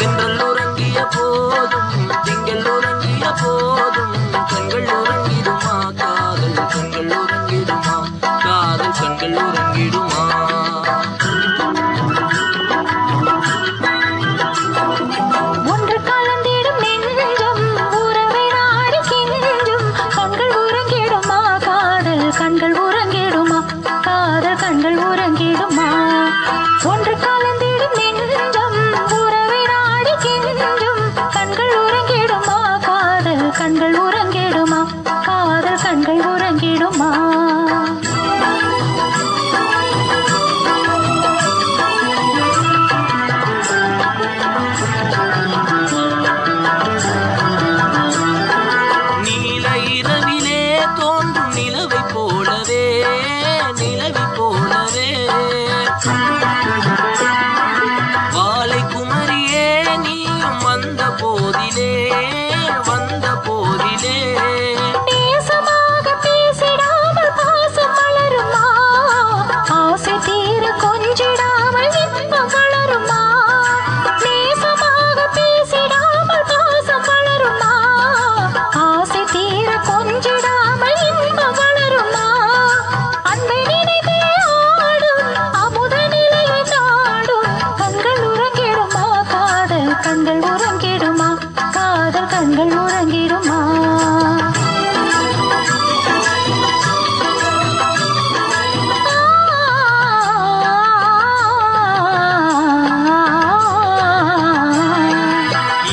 தென்றல் உறங்கிய போதும் திங்கள் உறங்கிய போதும் கண்கள் உறங்கிடுமா காதல் கண்கள் உறங்கிடுமா காதல் கண்கள் உறங்கிடுமா ஒன்று கலந்திடும் நெஞ்சம் உறவை நாடி கெஞ்சும் கண்கள் உறங்கிடுமா காதல் கண்கள் உறங்கிடுமா காதல் கண்கள் உறங்கிடுமா ஒன்று கலந்திடும் நெஞ்சம் உறவை நாடி கெஞ்சும் கண்கள் உறங்கிடுமா காதல் கண்கள் உறங்கிடுமா காதல் கண்கள் உறங்கிடுமா நீல இரவிலே தோன்றும் நிலவை போலவே நிலவை போலவே வாலை குமரியே நீயும் வந்த போதிலே வந்த போதிலே நேசமாக பேசிடாமல் பாசம் வளருமா ஆசை தீர கொஞ்சிடாமல் இன்பம் வளருமா நேசமாக பேசிடாமல் பாசம் வளருமா ஆசை தீர கொஞ்சிடாமல் இன்பம் வளருமா அன்பை நினைத்தே ஆடும் அமுத நிலையை நாடும் கண்கள் உறங்கிடுமா காதல் கண்கள் உறங்கிடுமா காதல் கண்கள் உறங்கிடுமா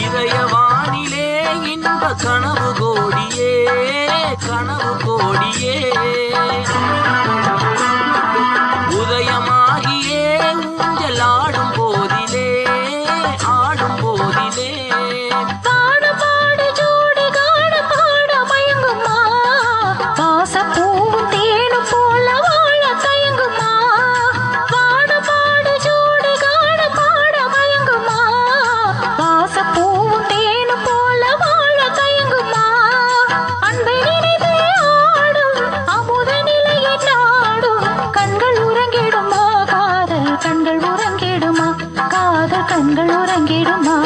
இதயவானிலே இன்ப கனவு கோடியே கனவு கோடியே உதயமாகியே ஊஞ்சல் ஆடும் போதிலே ஆடும் போதிலே பாடு பாடு ஜோடி காடு பாட மயங்குமா வாசப்பூவும் தேனும் போல வாழ தயங்குமா பாடு பாடு ஜோடி காடு பாட மயங்குமா வாசப்பூவும் தேனும் போல வாழ தயங்குமா அன்பை நினைத்தே ஆடும் அமுத நிலையை நாடும் கண்கள் உறங்கிடுமா காதல் கண்கள் உறங்கிடுமா காதல் கண்கள் உறங்கிடுமா